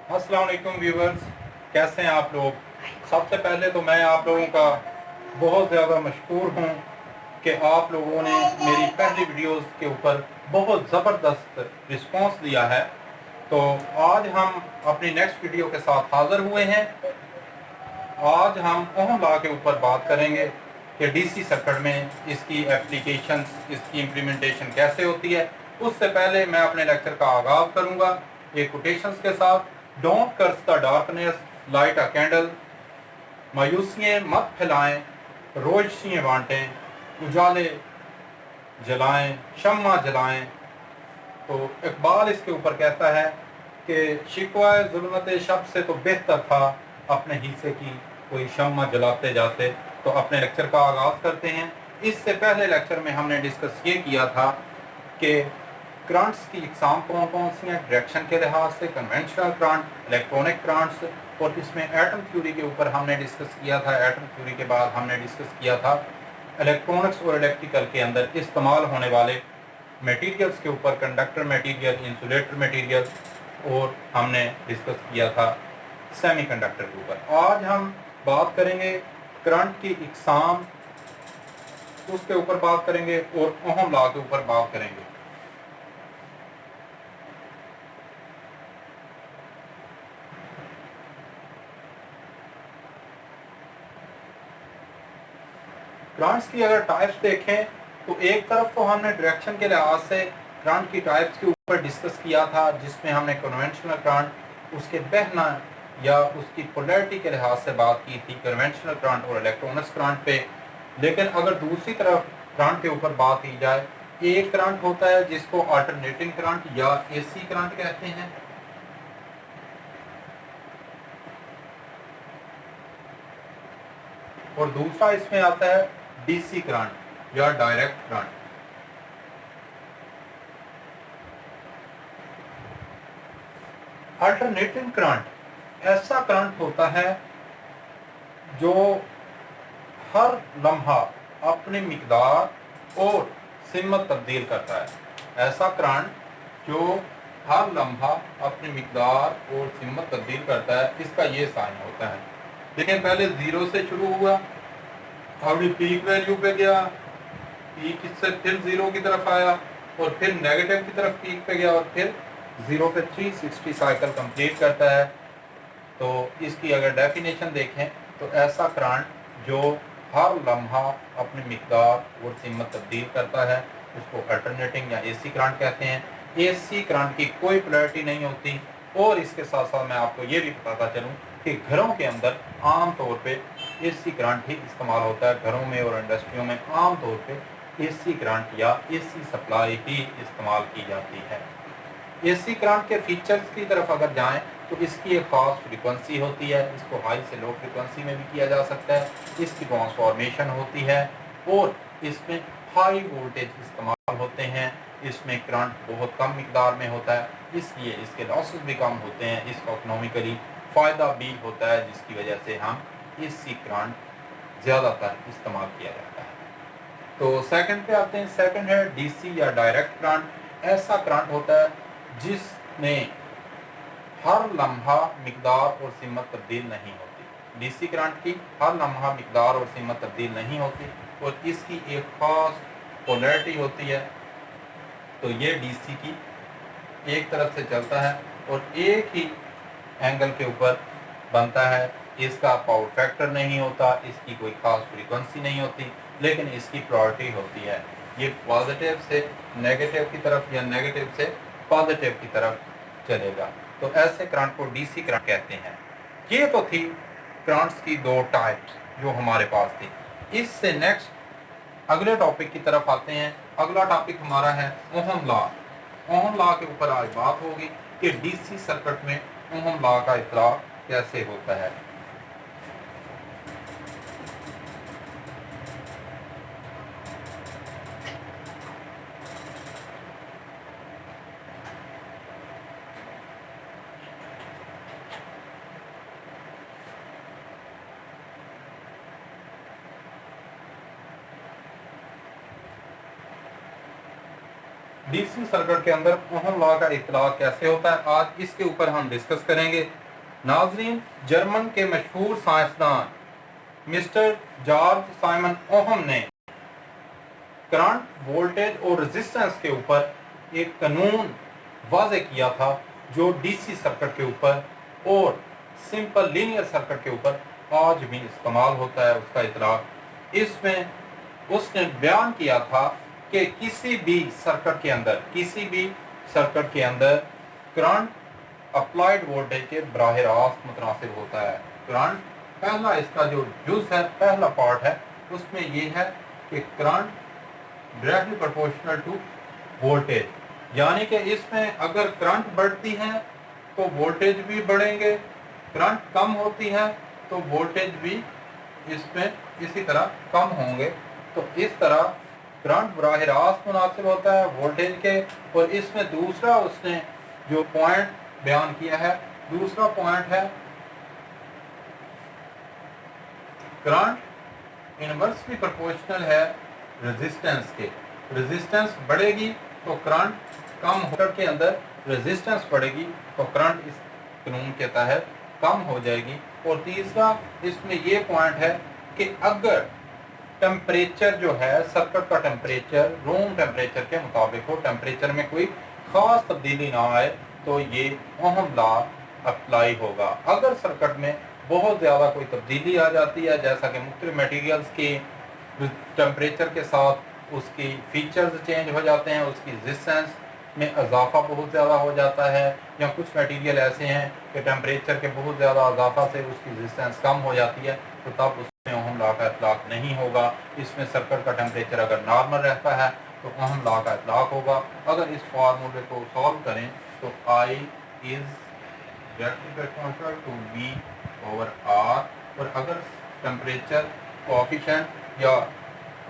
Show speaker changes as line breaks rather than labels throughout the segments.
अस्सलाम वालेकुम व्यूवर्स, कैसे हैं आप लोग। सबसे पहले तो मैं आप लोगों का बहुत ज़्यादा मशकूर हूँ कि आप लोगों ने मेरी पहली वीडियोस के ऊपर बहुत ज़बरदस्त रिस्पांस दिया है। तो आज हम अपनी नेक्स्ट वीडियो के साथ हाज़िर हुए हैं। आज हम ओहम लॉ के ऊपर बात करेंगे कि डीसी सर्किट में इसकी एप्लीकेशन, इसकी इम्प्लीमेंटेशन कैसे होती है। उससे पहले मैं अपने लेक्चर का आगाज़ करूँगा एक कोटेशंस के साथ। Don't curse the darkness, light a candle. मायूसियाँ मत फैलाएं, रोशनियाँ बांटें, उजाले जलाएं, शम्मा जलाएं। तो इकबाल इसके ऊपर कहता है कि शिकवा जुल्मत शब से तो बेहतर था अपने हिस्से की कोई शम्मा जलाते जाते। तो अपने लेक्चर का आगाज़ करते हैं। इससे पहले लेक्चर में हमने डिस्कस ये किया था कि करंट्स की इकसाम कौन कौन सी हैं डायरेक्शन के लिहाज से, कन्वेंशनल करंट, इलेक्ट्रॉनिक करंट्स। और इसमें एटम थ्योरी के ऊपर हमने डिस्कस किया था। एटम थ्योरी के बाद हमने डिस्कस किया था इलेक्ट्रॉनिक्स और इलेक्ट्रिकल के अंदर इस्तेमाल होने वाले मटेरियल्स के ऊपर, कंडक्टर मटेरियल, इंसुलेटर मटेरियल। और हमने डिस्कस किया था सेमीकंडक्टर के ऊपर। आज हम बात करेंगे करंट की इकसाम, उसके ऊपर बात करेंगे और ओहम लॉ के ऊपर बात करेंगे। करंट्स की अगर टाइप्स देखें तो एक तरफ तो हमने डायरेक्शन के लिहाज से करंट की टाइप्स के ऊपर डिस्कस किया था, जिसमें हमने कन्वेंशनल करंट, उसके बहना या उसकी पोलैरिटी के लिहाज से बात की थी, कन्वेंशनल करंट और इलेक्ट्रॉनिक्स करंट पे। लेकिन अगर दूसरी तरफ करंट के ऊपर बात की जाए, एक करंट होता है जिसको अल्टरनेटिंग करंट या एसी करंट कहते हैं, और दूसरा इसमें आता है डीसी करंट या डायरेक्ट करंट। अल्टरनेटिंग करंट ऐसा करंट होता है जो हर लम्हा अपनी मिकदार और सिमत तब्दील करता है। ऐसा करंट जो हर लम्हा अपनी मिकदार और सिमत तब्दील करता है, इसका ये साइन होता है। देखिए, पहले ज़ीरो से शुरू हुआ, अभी पीक वैल्यू पे गया, पीक से फिर ज़ीरो की तरफ आया और फिर नेगेटिव की तरफ पीक पे गया और फिर ज़ीरो पे 360 साइकिल कंप्लीट करता है। तो इसकी अगर डेफिनेशन देखें तो ऐसा करंट जो हर लम्हा अपनी मिकदार और सिमत तब्दील करता है, उसको अल्टरनेटिंग या एसी करंट कहते हैं। एसी करंट की कोई पोलैरिटी नहीं होती। और इसके साथ साथ मैं आपको ये भी बताता चलूँ कि घरों के अंदर आम तौर पे एसी करंट ही इस्तेमाल होता है। घरों में और इंडस्ट्रियों में आम तौर पे एसी करंट या एसी सप्लाई ही इस्तेमाल की जाती है। एसी करंट के फीचर्स की तरफ अगर जाएं तो इसकी एक खास फ्रीक्वेंसी होती है, इसको हाई से लो फ्रीक्वेंसी में भी किया जा सकता है, इसकी ट्रांसफॉर्मेशन होती है और इसमें हाई वोल्टेज इस्तेमाल होते हैं। इसमें करंट बहुत कम मिकदार में होता है, इसलिए इसके लॉसेस भी कम होते हैं। इसका इकोनॉमिकली फ़ायदा भी होता है, जिसकी वजह से हम एसी करंट ज़्यादातर इस्तेमाल किया जाता है। तो सेकंड पे आते हैं। सेकंड है डीसी या डायरेक्ट करंट। ऐसा करंट होता है जिसमें हर लम्हा मिकदार और सिमत तब्दील नहीं होती। डीसी करंट की हर लम्हा मिकदार और सिमत तब्दील नहीं होती और इसकी एक खास पोलैरिटी होती है। तो ये डीसी की एक तरफ से चलता है और एक ही एंगल के ऊपर बनता है। इसका पावर फैक्टर नहीं होता, इसकी कोई खास फ्रीक्वेंसी नहीं होती, लेकिन इसकी प्रायोरिटी होती है। ये पॉजिटिव से नेगेटिव की तरफ या नेगेटिव से पॉजिटिव की तरफ चलेगा। तो ऐसे करंट को डीसी करंट कहते हैं। ये तो थी करंट्स की दो टाइप्स जो हमारे पास थी। इससे नेक्स्ट अगले टॉपिक की तरफ आते हैं। अगला टॉपिक हमारा है ओहम लॉ। ओहम लॉ के ऊपर आज बात होगी कि डीसी सर्किट में ओहम लॉ का इतलाक कैसे होता है। डीसी सर्किट के अंदर ओहम लॉ का इतलाक कैसे होता है, आज इसके ऊपर हम डिस्कस करेंगे। नाजरीन, जर्मन के मशहूर साइंसदान मिस्टर जॉर्ज साइमन ओहम ने करंट, वोल्टेज और रेजिस्टेंस के ऊपर एक कानून वाज़े किया था जो डीसी सर्किट के ऊपर और सिंपल लीनियर सर्किट के ऊपर आज भी इस्तेमाल होता है। उसका इतलाक इसमें उसने बयान किया था कि किसी भी सर्किट के अंदर करंट अप्लाइड वोल्टेज के बराह रास्त मुतनासिब होता है। करंट पहला इसका जो जुज़ है, पहला पार्ट है, उसमें ये है कि current directly proportional to voltage, यानी कि इसमें अगर करंट बढ़ती है तो वोल्टेज भी बढ़ेंगे, करंट कम होती है तो वोल्टेज भी इसमें इसी तरह कम होंगे। तो इस तरह करंट बराह रास्त मुनासिब होता है वोल्टेज के। और इसमें दूसरा उसने जो पॉइंट बयान किया है, दूसरा पॉइंट है करंट इनवर्सली प्रोपोर्शनल है रेजिस्टेंस के। रेजिस्टेंस बढ़ेगी तो करंट कम होकर के अंदर रेजिस्टेंस बढ़ेगी तो करंट इस कानून के तहत कम हो जाएगी। और तीसरा इसमें ये पॉइंट है कि अगर टेम्परेचर जो है, सर्किट का टेम्परेचर रूम टेम्परेचर के मुताबिक हो, टेम्परेचर में कोई ख़ास तब्दीली ना आए, तो ये ओहम लॉ अप्लाई होगा। अगर सर्किट में बहुत ज़्यादा कोई तब्दीली आ जाती है, जैसा कि मुख्तलिफ मटीरियल्स के टेम्परेचर के साथ उसकी फीचर्स चेंज हो जाते हैं, उसकी रेजिस्टेंस में इजाफा बहुत ज़्यादा हो जाता है, या कुछ मटीरियल ऐसे हैं कि टेम्परेचर के बहुत ज़्यादा इजाफा से उसकी रेजिस्टेंस कम हो जाती है, तो तब उसमें ओहम लॉ का इतलाक नहीं होगा। इसमें सर्किट का टेम्परेचर अगर नॉर्मल रहता है तो ओहम लॉ का इतलाक होगा। अगर इस फार्मूले को सॉल्व करें तो I is directly proportional to V over R, और अगर टेम्परेचर कोएफिशिएंट या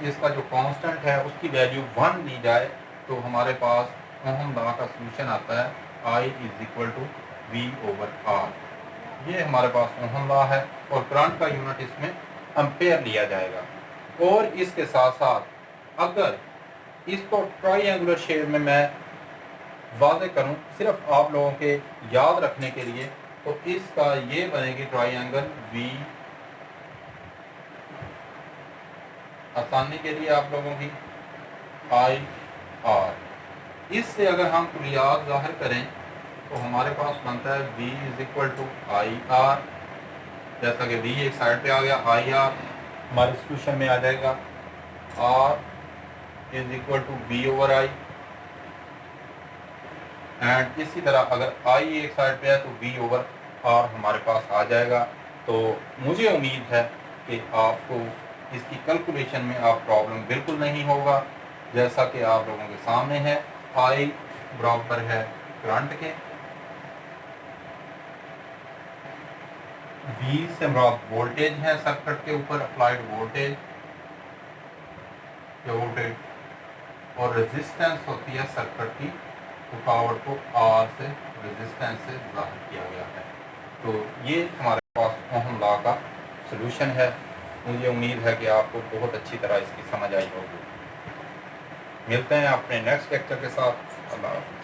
इसका जो कांस्टेंट है उसकी वैल्यू 1 ली जाए तो हमारे पास ओहम लॉ का सॉल्यूशन आता है I is equal to V over R। ये हमारे पास ओहम लॉ है और करंट का यूनिट इसमें एम्पेयर लिया जाएगा। और इसके साथ साथ अगर इसको ट्रायंगुलर शेप में मैं वाज़े करूं सिर्फ आप लोगों के याद रखने के लिए, तो इसका ये बनेगी ट्रायंगल V, आसानी के लिए आप लोगों की I R। इससे अगर हम कुलियात ज़ाहिर करें तो हमारे पास बनता है V is equal to I R. जैसा कि V एक साइड पे आ गया, आई आर हमारे सॉल्यूशन में आ जाएगा, R is equal to V over I. And इसी तरह अगर I एक साइड पे है तो V ओवर R हमारे पास आ जाएगा। तो मुझे उम्मीद है कि आपको इसकी कैलकुलेशन में आप प्रॉब्लम बिल्कुल नहीं होगा। जैसा कि आप लोगों के सामने है, I बराबर है करंट के, V से मुराद वोल्टेज है सर्किट के ऊपर अप्लाइड वोल्टेज, और रेजिस्टेंस होती है सर्किट की रुकावट को R से रेजिस्टेंस से ज़ाहिर किया गया है। तो ये हमारे पास ओहम लॉ का सलूशन है। मुझे उम्मीद है कि आपको बहुत अच्छी तरह इसकी समझ आई होगी। मिलते हैं अपने नेक्स्ट लेक्चर के साथ। अल्लाह हाफ़िज़।